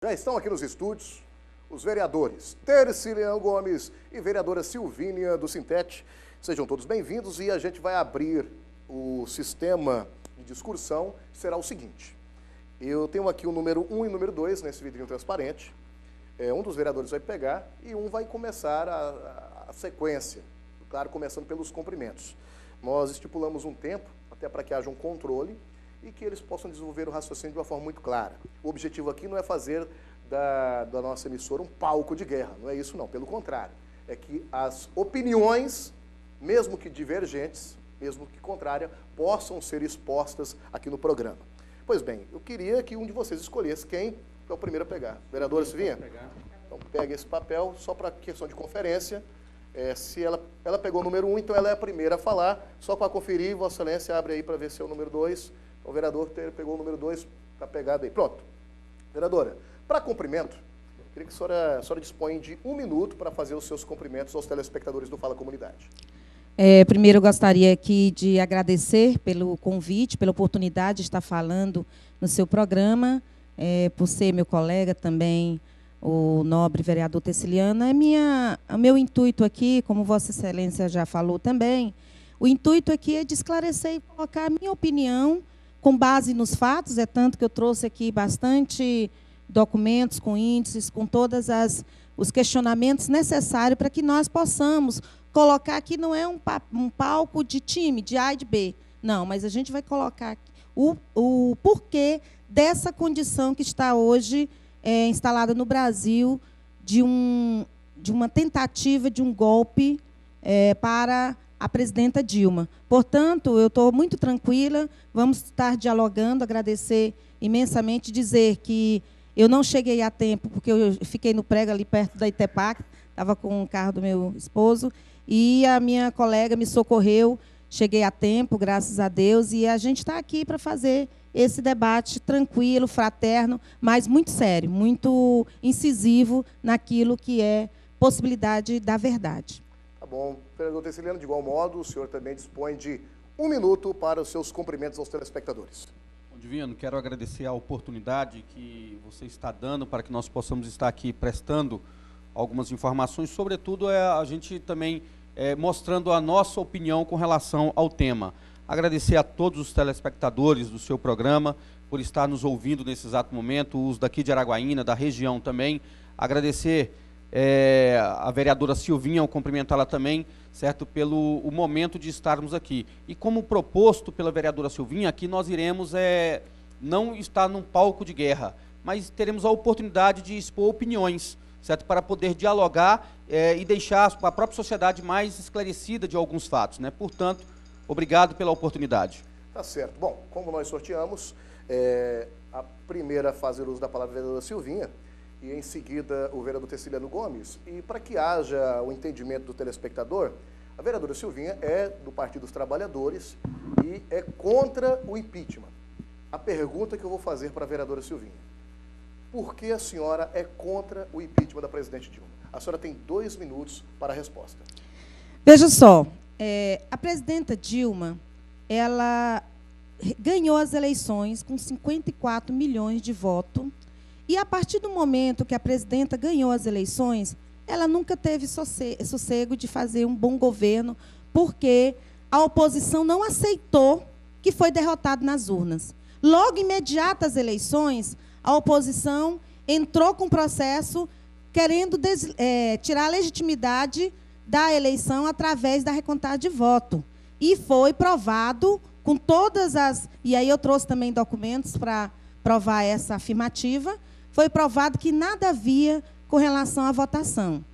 Já estão aqui nos estúdios os vereadores Terciliano Gomes e vereadora Silvínia do Sintete. Sejam todos bem-vindos e a gente vai abrir o sistema de discussão. Será o seguinte: eu tenho aqui o número 1 e o número 2 nesse vidrinho transparente. Um dos vereadores vai pegar e um vai começar a sequência, claro, começando pelos cumprimentos. Nós estipulamos um tempo, até para que haja um controle e que eles possam desenvolver o raciocínio de uma forma muito clara. O objetivo aqui não é fazer da nossa emissora um palco de guerra, não é isso não, pelo contrário. É que as opiniões, mesmo que divergentes, mesmo que contrárias, possam ser expostas aqui no programa. Pois bem, eu queria que um de vocês escolhesse quem é o primeiro a pegar. Vereadora Silvinha? Então pega esse papel, só para questão de conferência. Se ela pegou o número 1, então ela é a primeira a falar. Só para conferir, Vossa Excelência abre aí para ver se é o número 2. Então, o vereador pegou o número 2, está pegado aí. Pronto. Vereadora, para cumprimento, queria que a senhora dispõe de 1 minuto para fazer os seus cumprimentos aos telespectadores do Fala Comunidade. Primeiro, eu gostaria aqui de agradecer pelo convite, pela oportunidade de estar falando no seu programa, por ser meu colega também, o nobre vereador Terciliano. O meu intuito aqui, como Vossa Excelência já falou também, o intuito aqui é de esclarecer e colocar a minha opinião com base nos fatos, tanto que eu trouxe aqui bastante documentos com índices, com todos os questionamentos necessários para que nós possamos colocar aqui, não é um palco de time, de A e de B, não, mas a gente vai colocar aqui o porquê dessa condição que está hoje instalada no Brasil de uma tentativa de um golpe para a presidenta Dilma. Portanto, eu estou muito tranquila, vamos estar dialogando, agradecer imensamente, dizer que eu não cheguei a tempo, porque eu fiquei no prego ali perto da Itepac, estava com o carro do meu esposo, e a minha colega me socorreu, cheguei a tempo, graças a Deus, e a gente está aqui para fazer esse debate tranquilo, fraterno, mas muito sério, muito incisivo naquilo que é possibilidade da verdade. Tá bom. Vereador Terciliano, de igual modo, o senhor também dispõe de 1 minuto para os seus cumprimentos aos telespectadores. Bom, Divino, quero agradecer a oportunidade que você está dando para que nós possamos estar aqui prestando algumas informações, sobretudo a gente também mostrando a nossa opinião com relação ao tema. Agradecer a todos os telespectadores do seu programa por estar nos ouvindo nesse exato momento, os daqui de Araguaína, da região também. Agradecer a vereadora Silvinha, ao cumprimentá-la também, certo, pelo o momento de estarmos aqui. E como proposto pela vereadora Silvinha, aqui nós iremos não estar num palco de guerra, mas teremos a oportunidade de expor opiniões, certo, para poder dialogar e deixar a própria sociedade mais esclarecida de alguns fatos, né? Portanto, obrigado pela oportunidade. Tá certo. Bom, como nós sorteamos, a primeira a fazer uso da palavra é a vereadora Silvinha, e em seguida o vereador Terciliano Gomes. E para que haja o entendimento do telespectador, a vereadora Silvinha é do Partido dos Trabalhadores e é contra o impeachment. A pergunta que eu vou fazer para a vereadora Silvinha: por que a senhora é contra o impeachment da presidente Dilma? A senhora tem 2 minutos para a resposta. Veja só, a presidenta Dilma, ela ganhou as eleições com 54 milhões de votos. E, a partir do momento que a presidenta ganhou as eleições, ela nunca teve sossego de fazer um bom governo, porque a oposição não aceitou que foi derrotado nas urnas. Logo, imediato às eleições, a oposição entrou com processo querendo tirar a legitimidade da eleição através da recontagem de voto. E foi provado com todas as... E aí eu trouxe também documentos para provar essa afirmativa. Foi provado que nada havia com relação à votação.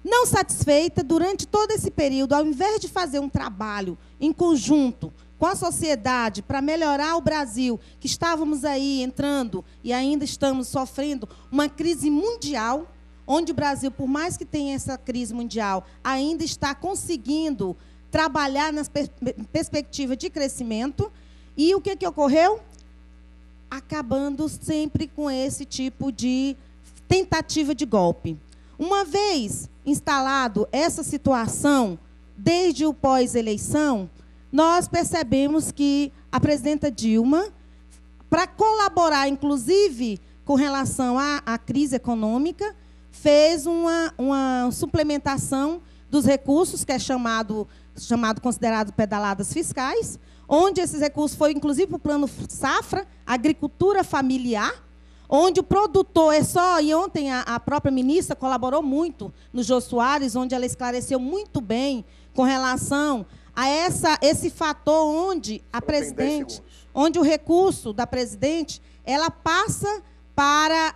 Não satisfeita, durante todo esse período, ao invés de fazer um trabalho em conjunto com a sociedade para melhorar o Brasil, que estávamos aí entrando e ainda estamos sofrendo uma crise mundial, onde o Brasil, por mais que tenha essa crise mundial, ainda está conseguindo trabalhar nas perspectivas de crescimento. E o que ocorreu? Acabando sempre com esse tipo de tentativa de golpe. Uma vez instalado essa situação, desde o pós-eleição, nós percebemos que a presidenta Dilma, para colaborar, inclusive, com relação à crise econômica, fez uma suplementação dos recursos, que é considerado pedaladas fiscais, onde esses recursos foram, inclusive, para o plano safra, agricultura familiar, onde o produtor e ontem a própria ministra colaborou muito no Jô Soares, onde ela esclareceu muito bem com relação a esse fator onde onde o recurso da presidente, ela passa para,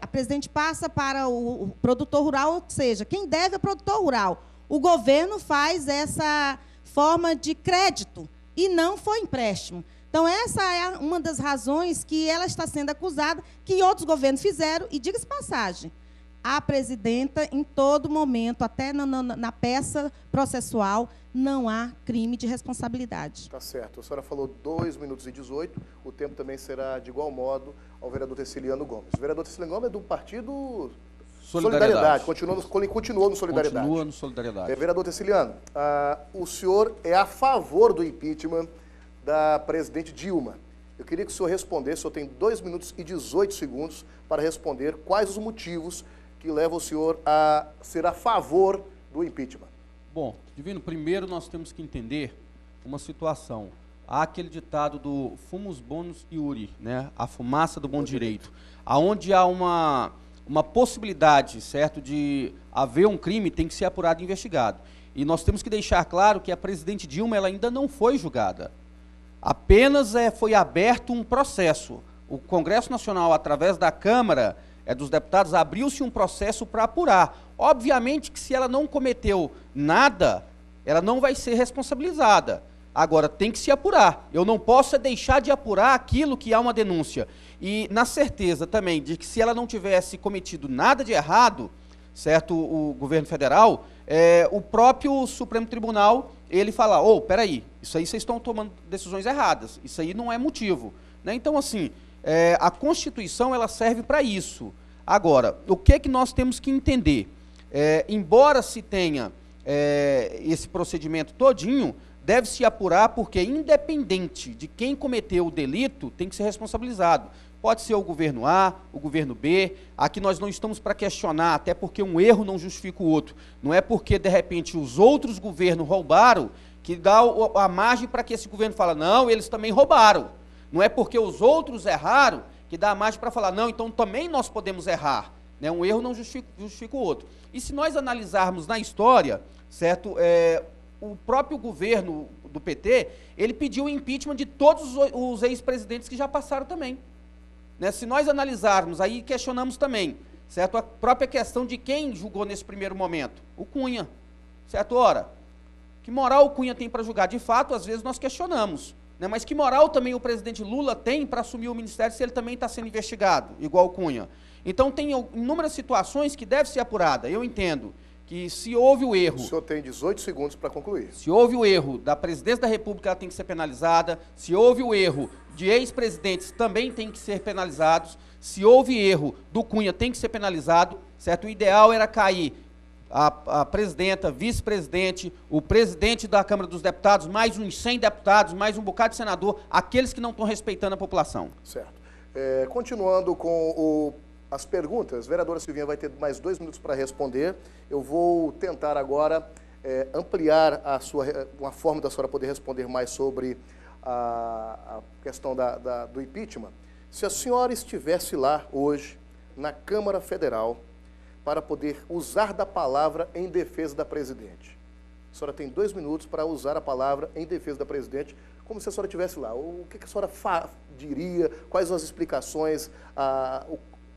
a presidente passa para o produtor rural, ou seja, quem deve é o produtor rural. O governo faz essa forma de crédito e não foi empréstimo. Então, essa é uma das razões que ela está sendo acusada, que outros governos fizeram, e diga-se passagem, a presidenta, em todo momento, até na peça processual, não há crime de responsabilidade. Tá certo. A senhora falou 2 minutos e 18, o tempo também será de igual modo ao vereador Terciliano Gomes. O vereador Terciliano Gomes é do partido Solidariedade. Continuou no Solidariedade. Continua no Solidariedade. Vereador Terciliano, o senhor é a favor do impeachment da presidente Dilma. Eu queria que o senhor respondesse, o senhor tem 2 minutos e 18 segundos para responder quais os motivos que levam o senhor a ser a favor do impeachment. Bom, Divino, primeiro nós temos que entender uma situação. Há aquele ditado do fumus bonus iuri, né? A fumaça do bom direito, aonde há uma possibilidade, certo, de haver um crime, tem que ser apurado e investigado. E nós temos que deixar claro que a presidente Dilma ela ainda não foi julgada. Apenas foi aberto um processo. O Congresso Nacional, através da Câmara dos Deputados, abriu-se um processo para apurar. Obviamente que se ela não cometeu nada, ela não vai ser responsabilizada. Agora, tem que se apurar. Eu não posso deixar de apurar aquilo que há uma denúncia. E na certeza também de que se ela não tivesse cometido nada de errado, certo, o governo federal, o próprio Supremo Tribunal, ele fala, peraí, isso aí vocês estão tomando decisões erradas, isso aí não é motivo. Né? Então, assim, a Constituição, ela serve para isso. Agora, o que é que nós temos que entender? Embora se tenha esse procedimento todinho, deve-se apurar porque, independente de quem cometeu o delito, tem que ser responsabilizado. Pode ser o governo A, o governo B. Aqui nós não estamos para questionar, até porque um erro não justifica o outro. Não é porque, de repente, os outros governos roubaram que dá a margem para que esse governo fale, não, eles também roubaram. Não é porque os outros erraram que dá a margem para falar, não, então também nós podemos errar. Né? Um erro não justifica o outro. E se nós analisarmos na história, certo, o próprio governo do PT, ele pediu o impeachment de todos os ex-presidentes que já passaram também. Né? Se nós analisarmos, aí questionamos também, certo? A própria questão de quem julgou nesse primeiro momento. O Cunha, certo? Ora, que moral o Cunha tem para julgar? De fato, às vezes nós questionamos. Né? Mas que moral também o presidente Lula tem para assumir o ministério se ele também está sendo investigado, igual o Cunha? Então, tem inúmeras situações que devem ser apuradas. Eu entendo que se houve o erro... O senhor tem 18 segundos para concluir. Se houve o erro da presidência da República, ela tem que ser penalizada. Se houve o erro de ex-presidentes, também tem que ser penalizados. Se houve erro do Cunha, tem que ser penalizado, certo? O ideal era cair a presidenta, vice-presidente, o presidente da Câmara dos Deputados, mais uns 100 deputados, mais um bocado de senador, aqueles que não estão respeitando a população. Certo. Continuando com as perguntas, a vereadora Silvinha vai ter mais 2 minutos para responder. Eu vou tentar agora ampliar uma forma da senhora poder responder mais sobre a questão do impeachment. Se a senhora estivesse lá hoje, na Câmara Federal, para poder usar da palavra em defesa da presidente. A senhora tem 2 minutos para usar a palavra em defesa da presidente, como se a senhora estivesse lá. O que a senhora diria? Quais as explicações?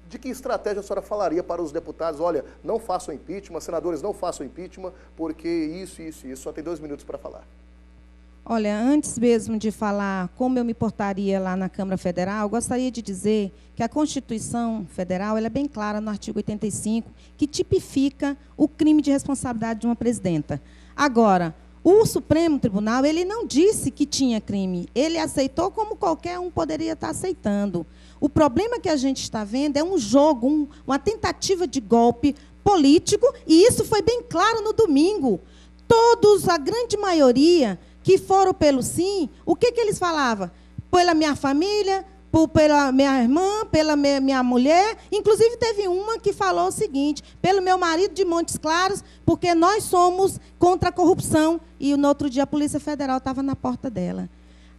De que estratégia a senhora falaria para os deputados? Olha, não façam impeachment, senadores não façam impeachment, porque isso. Só tem 2 minutos para falar. Olha, antes mesmo de falar como eu me portaria lá na Câmara Federal, eu gostaria de dizer que a Constituição Federal ela é bem clara no artigo 85, que tipifica o crime de responsabilidade de uma presidenta. Agora, o Supremo Tribunal, ele não disse que tinha crime, ele aceitou como qualquer um poderia estar aceitando. O problema que a gente está vendo é um jogo, uma tentativa de golpe político, e isso foi bem claro no domingo. Todos, a grande maioria, que foram pelo sim, o que eles falavam? Pela minha família, pela minha irmã, pela minha mulher. Inclusive, teve uma que falou o seguinte, pelo meu marido de Montes Claros, porque nós somos contra a corrupção. E no outro dia a Polícia Federal estava na porta dela.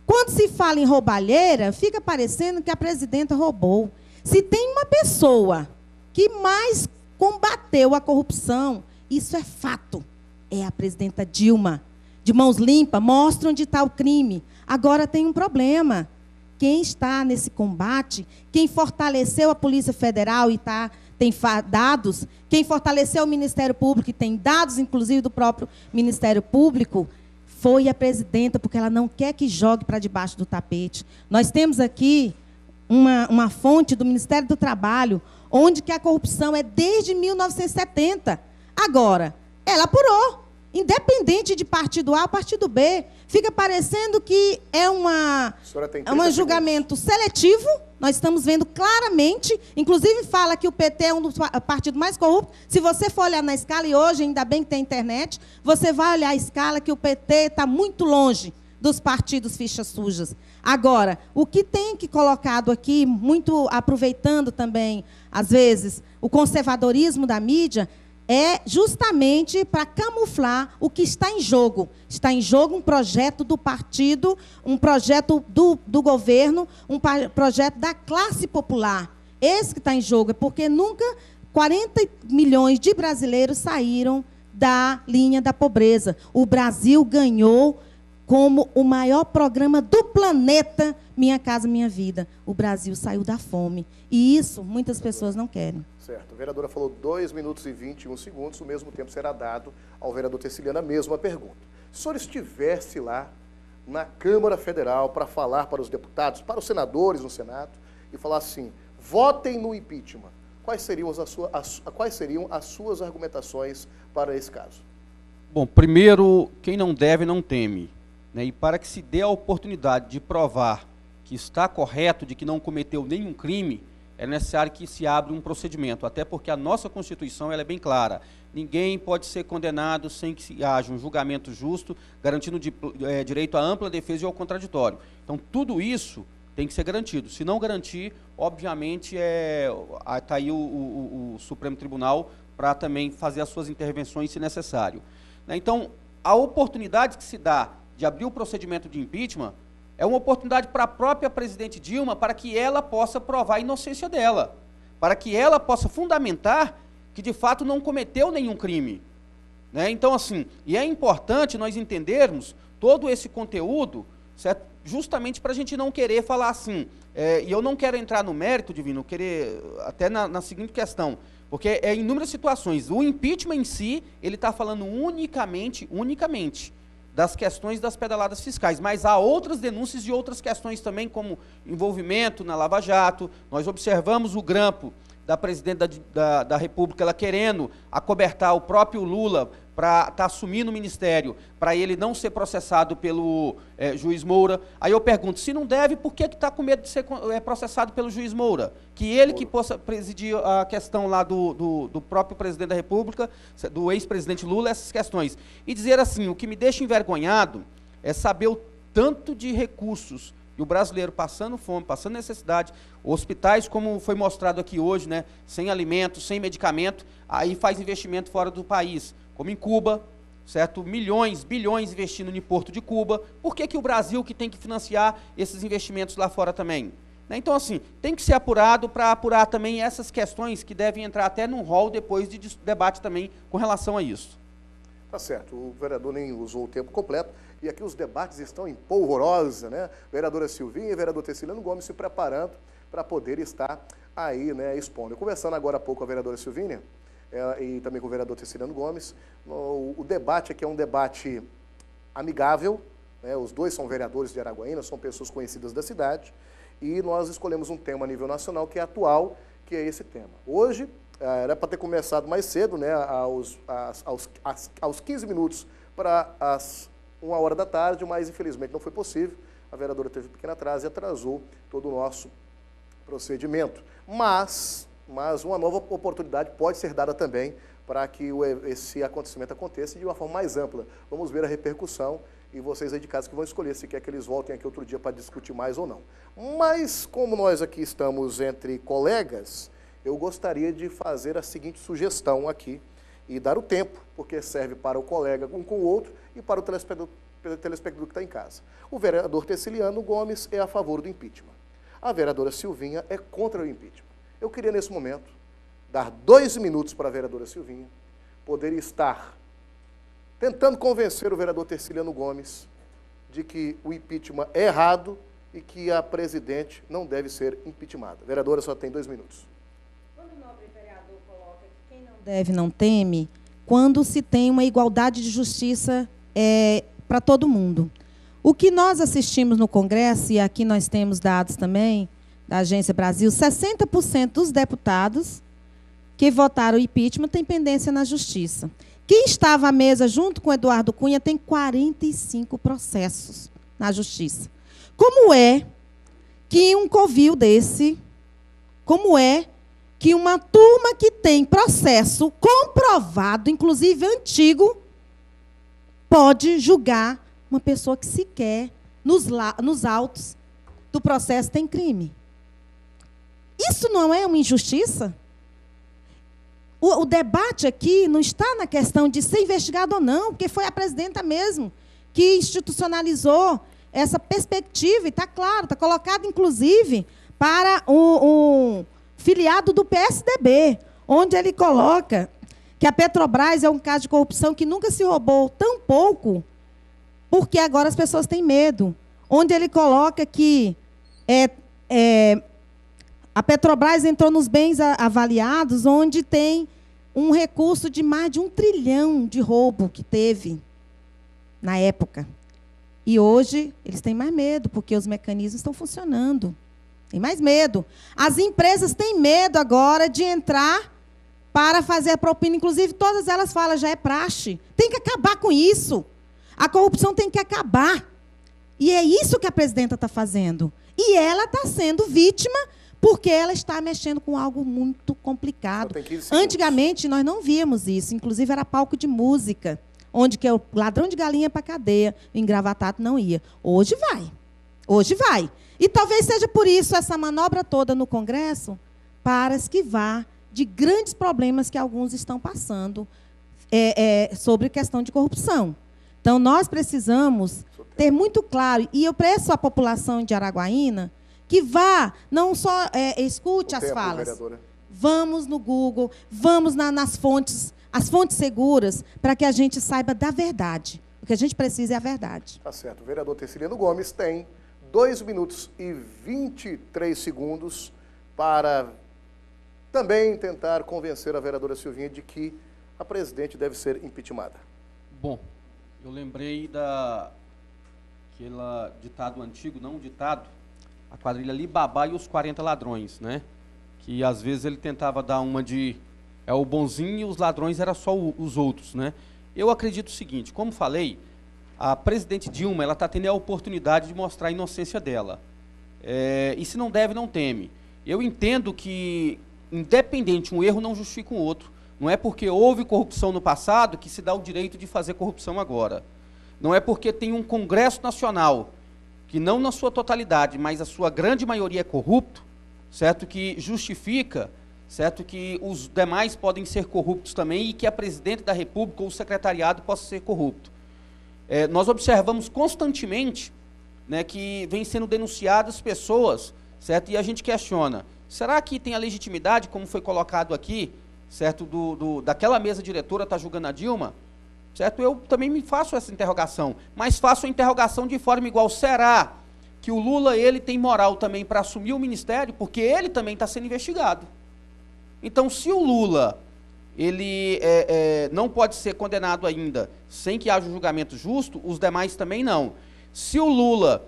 Quando se fala em roubalheira, fica parecendo que a presidenta roubou. Se tem uma pessoa que mais combateu a corrupção, isso é fato, é a presidenta Dilma. De mãos limpas, mostra onde está o crime. Agora tem um problema. Quem está nesse combate, quem fortaleceu a Polícia Federal e tem dados, quem fortaleceu o Ministério Público e tem dados, inclusive, do próprio Ministério Público, foi a presidenta, porque ela não quer que jogue para debaixo do tapete. Nós temos aqui uma fonte do Ministério do Trabalho, onde que a corrupção é desde 1970. Agora, ela apurou. Independente de partido A ou partido B, fica parecendo que é um julgamento seletivo. Nós estamos vendo claramente, inclusive fala que o PT é um dos partidos mais corruptos. Se você for olhar na escala, e hoje ainda bem que tem internet, você vai olhar a escala que o PT está muito longe dos partidos fichas sujas. Agora, o que tem que colocado aqui, muito aproveitando também, às vezes, o conservadorismo da mídia, é justamente para camuflar o que está em jogo. Está em jogo um projeto do partido, um projeto do governo, um projeto da classe popular. Esse que está em jogo, é porque nunca 40 milhões de brasileiros saíram da linha da pobreza. O Brasil ganhou como o maior programa do planeta, Minha Casa Minha Vida. O Brasil saiu da fome. E isso muitas pessoas não querem. Certo. A vereadora falou 2 minutos e 21 segundos, o mesmo tempo será dado ao vereador Terciliano a mesma pergunta. Se o senhor estivesse lá na Câmara Federal para falar para os deputados, para os senadores no Senado, e falar assim, votem no impeachment, quais seriam as suas argumentações para esse caso? Bom, primeiro, quem não deve não teme. E para que se dê a oportunidade de provar que está correto, de que não cometeu nenhum crime, é necessário que se abra um procedimento, até porque a nossa Constituição ela é bem clara. Ninguém pode ser condenado sem que haja um julgamento justo, garantindo direito à ampla defesa e ao contraditório. Então, tudo isso tem que ser garantido. Se não garantir, obviamente, está aí o Supremo Tribunal para também fazer as suas intervenções, se necessário. Então, a oportunidade que se dá de abrir o procedimento de impeachment é uma oportunidade para a própria presidente Dilma, para que ela possa provar a inocência dela, para que ela possa fundamentar que, de fato, não cometeu nenhum crime. Então, assim, e é importante nós entendermos todo esse conteúdo, certo? Justamente para a gente não querer falar assim, e eu não quero entrar no mérito, Divino, querer até na seguinte questão, porque em inúmeras situações, o impeachment em si, ele está falando unicamente das questões das pedaladas fiscais, mas há outras denúncias de outras questões também, como envolvimento na Lava Jato. Nós observamos o grampo da presidenta da República, ela querendo acobertar o próprio Lula para estar assumindo o ministério, para ele não ser processado pelo juiz Moura. Aí eu pergunto, se não deve, por que está com medo de ser processado pelo juiz Moura? Que ele que possa presidir a questão lá do próprio presidente da República, do ex-presidente Lula, essas questões. E dizer assim, o que me deixa envergonhado é saber o tanto de recursos e o brasileiro passando fome, passando necessidade, hospitais, como foi mostrado aqui hoje, sem alimentos, sem medicamento, aí faz investimento fora do país, como em Cuba, certo? Milhões, bilhões investindo no Porto de Cuba. Por que o Brasil que tem que financiar esses investimentos lá fora também? Então, assim, tem que ser apurado para apurar também essas questões que devem entrar até num rol depois de debate também com relação a isso. Tá certo, o vereador nem usou o tempo completo, e aqui os debates estão em polvorosa, Vereadora Silvinha e vereador Terciliano Gomes se preparando para poder estar aí, expondo. Eu conversando agora há pouco com a vereadora Silvinha, e também com o vereador Terciliano Gomes, o debate aqui é um debate amigável, os dois são vereadores de Araguaína, são pessoas conhecidas da cidade, e nós escolhemos um tema a nível nacional que é atual, que é esse tema. Hoje, era para ter começado mais cedo, aos 15 minutos para as 1h da tarde, mas infelizmente não foi possível. A vereadora teve um pequeno atraso e atrasou todo o nosso procedimento. Mas uma nova oportunidade pode ser dada também para que esse acontecimento aconteça de uma forma mais ampla. Vamos ver a repercussão e vocês aí de casa que vão escolher se quer que eles voltem aqui outro dia para discutir mais ou não. Mas, como nós aqui estamos entre colegas, eu gostaria de fazer a seguinte sugestão aqui e dar o tempo, porque serve para o colega um com o outro e para o telespectador que está em casa. O vereador Terciliano Gomes é a favor do impeachment. A vereadora Silvinha é contra o impeachment. Eu queria, nesse momento, dar 2 minutos para a vereadora Silvinha poder estar tentando convencer o vereador Terciliano Gomes de que o impeachment é errado e que a presidente não deve ser impeachmentada. Vereadora, só tem 2 minutos. Quando o nobre vereador coloca que quem não deve não teme, quando se tem uma igualdade de justiça para todo mundo. O que nós assistimos no Congresso, e aqui nós temos dados também da Agência Brasil, 60% dos deputados que votaram o impeachment têm pendência na Justiça. Quem estava à mesa junto com Eduardo Cunha tem 45 processos na Justiça. Como é que um covil desse, como é que uma turma que tem processo comprovado, inclusive antigo, pode julgar uma pessoa que sequer, nos autos do processo, tem crime? Isso não é uma injustiça? O debate aqui não está na questão de ser investigado ou não, porque foi a presidenta mesmo que institucionalizou essa perspectiva, e está claro, está colocado, inclusive, para um filiado do PSDB, onde ele coloca que a Petrobras é um caso de corrupção que nunca se roubou tão pouco, porque agora as pessoas têm medo. Onde ele coloca que a Petrobras entrou nos bens avaliados, onde tem um recurso de mais de 1 trilhão de roubo que teve na época. E hoje eles têm mais medo, porque os mecanismos estão funcionando. Tem mais medo. As empresas têm medo agora de entrar para fazer a propina. Inclusive, todas elas falam, já é praxe. Tem que acabar com isso. A corrupção tem que acabar. E é isso que a presidenta está fazendo. E ela está sendo vítima porque ela está mexendo com algo muito complicado. Antigamente, nós não víamos isso. Inclusive, era palco de música, onde que o ladrão de galinha para a cadeia, o engravatado não ia. Hoje vai. Hoje vai. E talvez seja por isso essa manobra toda no Congresso, para esquivar de grandes problemas que alguns estão passando sobre questão de corrupção. Então, nós precisamos ter muito claro, e eu peço à população de Araguaína que vá, não só escute as falas, vereadora. Vamos no Google, vamos nas fontes, as fontes seguras, para que a gente saiba da verdade. O que a gente precisa é a verdade. Tá certo. O vereador Terciliano Gomes tem 2 minutos e 23 segundos para também tentar convencer a vereadora Silvinha de que a presidente deve ser impeachmentada. Bom, eu lembrei daquele ditado antigo, não um ditado, a quadrilha Alibaba e os 40 ladrões, né? Que às vezes ele tentava dar uma de o bonzinho e os ladrões eram só os outros, né? Eu acredito o seguinte, como falei, a presidente Dilma, ela está tendo a oportunidade de mostrar a inocência dela. E se não deve, não teme. Eu entendo que, independente, um erro não justifica um outro. Não é porque houve corrupção no passado que se dá o direito de fazer corrupção agora. Não é porque tem um Congresso Nacional, que não na sua totalidade, mas a sua grande maioria é corrupto, certo? Que justifica, certo? Que os demais podem ser corruptos também e que a presidente da República ou o secretariado possa ser corrupto. Nós observamos constantemente, né, que vem sendo denunciadas pessoas, certo? E a gente questiona, será que tem a legitimidade, como foi colocado aqui, certo? Daquela mesa diretora está julgando a Dilma? Certo? Eu também me faço essa interrogação, mas faço a interrogação de forma igual. Será que o Lula ele tem moral também para assumir o ministério? Porque ele também está sendo investigado. Então, se o Lula ele não pode ser condenado ainda sem que haja um julgamento justo, os demais também não. Se o Lula,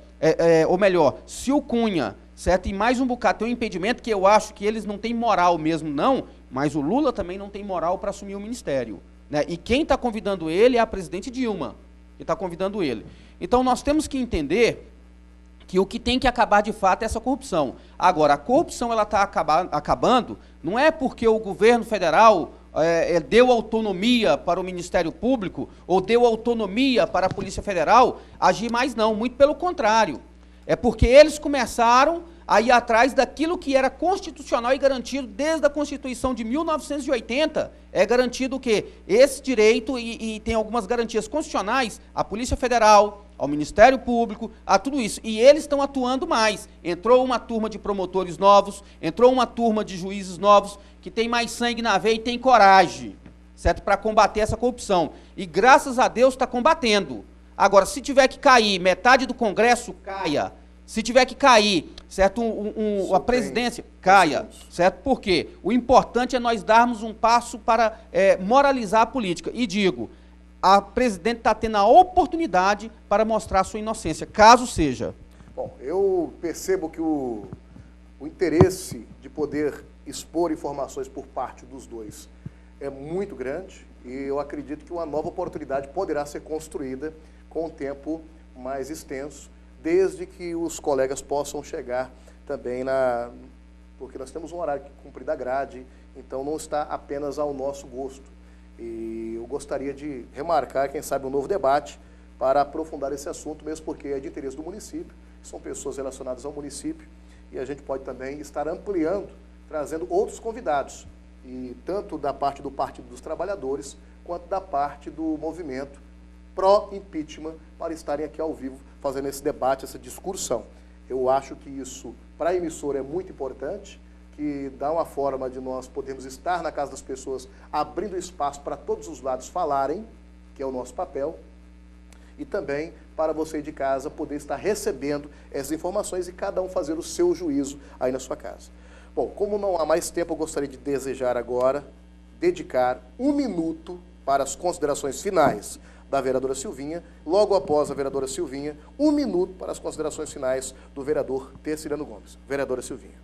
ou melhor, se o Cunha, certo, e mais um bocado tem um impedimento, que eu acho que eles não têm moral mesmo não, mas o Lula também não tem moral para assumir o ministério. Né? E quem está convidando ele é a presidente Dilma, que está convidando ele. Então, nós temos que entender que o que tem que acabar de fato é essa corrupção. Agora, a corrupção está acabando, não é porque o governo federal, deu autonomia para o Ministério Público ou deu autonomia para a Polícia Federal agir mais não, muito pelo contrário. É porque eles começaram a ir atrás daquilo que era constitucional e garantido desde a Constituição de 1980. É garantido o quê? Esse direito e tem algumas garantias constitucionais à Polícia Federal, ao Ministério Público, a tudo isso. E eles estão atuando mais. Entrou uma turma de promotores novos, entrou uma turma de juízes novos, que tem mais sangue na veia e tem coragem, certo? Para combater essa corrupção. E graças a Deus está combatendo. Agora, se tiver que cair metade do Congresso, caia. Se tiver que cair, certo, a presidência, caia, certo? Por quê? O importante é nós darmos um passo para moralizar a política. E digo, a presidente está tendo a oportunidade para mostrar a sua inocência, caso seja. Bom, eu percebo que o interesse de poder expor informações por parte dos dois é muito grande e eu acredito que uma nova oportunidade poderá ser construída com um tempo mais extenso, desde que os colegas possam chegar também porque nós temos um horário que cumprir da grade, então não está apenas ao nosso gosto. E eu gostaria de remarcar, quem sabe, um novo debate para aprofundar esse assunto, mesmo porque é de interesse do município, são pessoas relacionadas ao município, e a gente pode também estar ampliando, trazendo outros convidados, e tanto da parte do Partido dos Trabalhadores, quanto da parte do movimento pró-impeachment, para estarem aqui ao vivo fazendo esse debate, essa discussão. Eu acho que isso, para a emissora, é muito importante, que dá uma forma de nós podermos estar na casa das pessoas, abrindo espaço para todos os lados falarem, que é o nosso papel, e também para você de casa poder estar recebendo essas informações e cada um fazer o seu juízo aí na sua casa. Bom, como não há mais tempo, eu gostaria de desejar agora, dedicar 1 minuto para as considerações finais da vereadora Silvinha, logo após a vereadora Silvinha, 1 minuto para as considerações finais do vereador Terciliano Gomes. Vereadora Silvinha.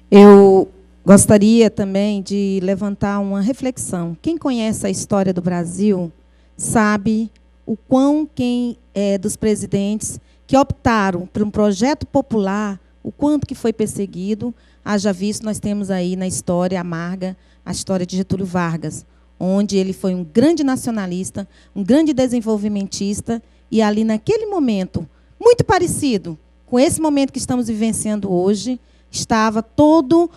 Eu gostaria também de levantar uma reflexão. Quem conhece a história do Brasil sabe o quão quem é dos presidentes que optaram por um projeto popular, o quanto que foi perseguido. Haja visto, nós temos aí na história amarga a história de Getúlio Vargas, onde ele foi um grande nacionalista, um grande desenvolvimentista, e ali naquele momento, muito parecido com esse momento que estamos vivenciando hoje, estava todo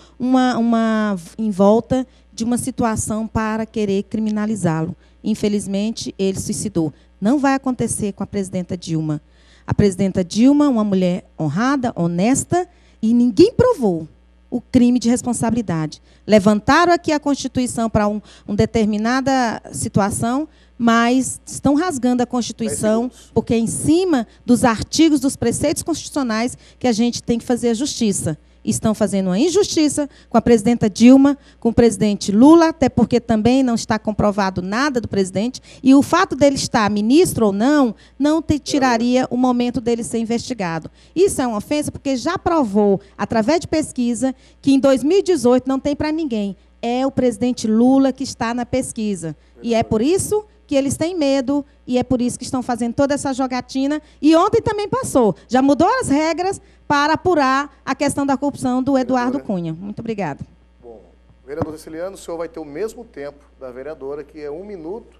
em volta de uma situação para querer criminalizá-lo. Infelizmente, ele suicidou. Não vai acontecer com a presidenta Dilma. A presidenta Dilma, uma mulher honrada, honesta, e ninguém provou o crime de responsabilidade. Levantaram aqui a Constituição para uma determinada situação, mas estão rasgando a Constituição, porque é em cima dos artigos, dos preceitos constitucionais, que a gente tem que fazer a justiça. Estão fazendo uma injustiça com a presidenta Dilma, com o presidente Lula, até porque também não está comprovado nada do presidente, e o fato dele estar ministro ou não tiraria o momento dele ser investigado. Isso é uma ofensa, porque já provou, através de pesquisa, que em 2018 não tem para ninguém. É o presidente Lula que está na pesquisa. E é por isso que eles têm medo, e é por isso que estão fazendo toda essa jogatina. E ontem também passou. Já mudou as regras para apurar a questão da corrupção do Eduardo Cunha. Muito obrigada. Bom, vereador Terciliano, o senhor vai ter o mesmo tempo da vereadora, que é 1 minuto,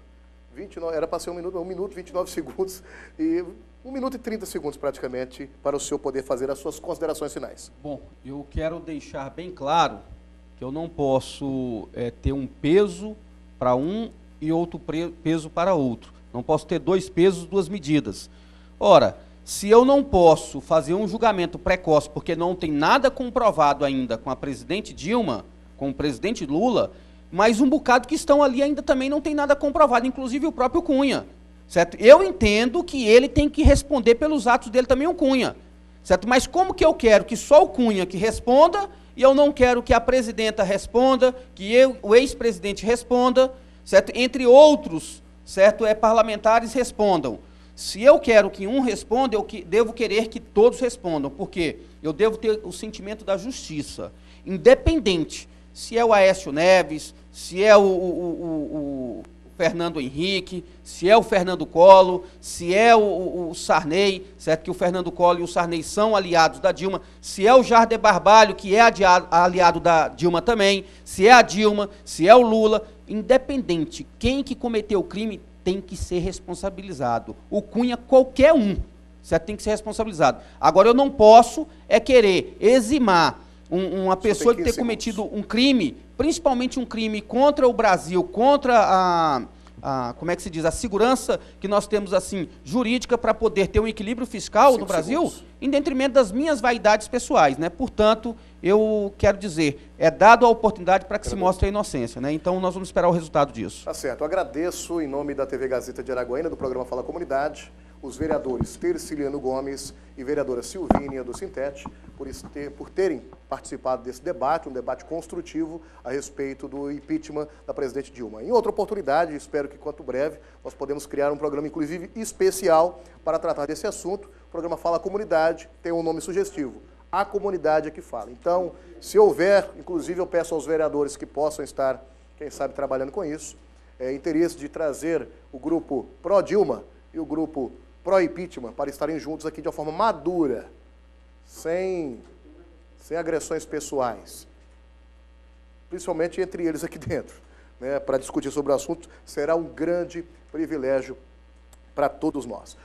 29, era para ser 1 minuto 29 segundos, e 1 minuto e 30 segundos praticamente, para o senhor poder fazer as suas considerações finais. Bom, eu quero deixar bem claro que eu não posso ter um peso para um e outro peso para outro. Não posso ter 2 pesos, 2 medidas. Ora, se eu não posso fazer um julgamento precoce, porque não tem nada comprovado ainda com a presidente Dilma, com o presidente Lula, mas um bocado que estão ali ainda também não tem nada comprovado, inclusive o próprio Cunha, certo? Eu entendo que ele tem que responder pelos atos dele também, o Cunha, certo? Mas como que eu quero que só o Cunha que responda, e eu não quero que a presidenta responda, que o ex-presidente responda, certo? Entre outros, certo? Parlamentares respondam. Se eu quero que um responda, eu devo querer que todos respondam, porque eu devo ter o sentimento da justiça, independente se é o Aécio Neves, se é o Fernando Henrique, se é o Fernando Collor, se é o Sarney, certo? Que o Fernando Collor e o Sarney são aliados da Dilma, se é o Jardim Barbalho, que é aliado da Dilma também, se é a Dilma, se é o Lula, independente, quem que cometeu o crime tem que ser responsabilizado. O Cunha, qualquer um, você tem que ser responsabilizado. Agora, eu não posso querer eximar uma pessoa de ter cometido um crime, principalmente um crime contra o Brasil, contra como é que se diz, a segurança que nós temos, assim, jurídica para poder ter um equilíbrio fiscal no Brasil, em detrimento das minhas vaidades pessoais, né? Portanto, eu quero dizer, é dado a oportunidade para que se mostre a inocência, né? Então, nós vamos esperar o resultado disso. Tá certo. Eu agradeço, em nome da TV Gazeta de Araguaína, do programa Fala Comunidade, os vereadores Terciliano Gomes e vereadora Silvínia do Sintete, por terem participado desse debate, um debate construtivo a respeito do impeachment da presidente Dilma. Em outra oportunidade, espero que quanto breve, nós podemos criar um programa, inclusive, especial para tratar desse assunto. O programa Fala Comunidade tem um nome sugestivo. A comunidade é que fala. Então, se houver, inclusive eu peço aos vereadores que possam estar, quem sabe, trabalhando com isso, interesse de trazer o grupo pró-Dilma e o grupo pró-impeachment para estarem juntos aqui de uma forma madura, sem agressões pessoais, principalmente entre eles aqui dentro, né, para discutir sobre o assunto, será um grande privilégio para todos nós.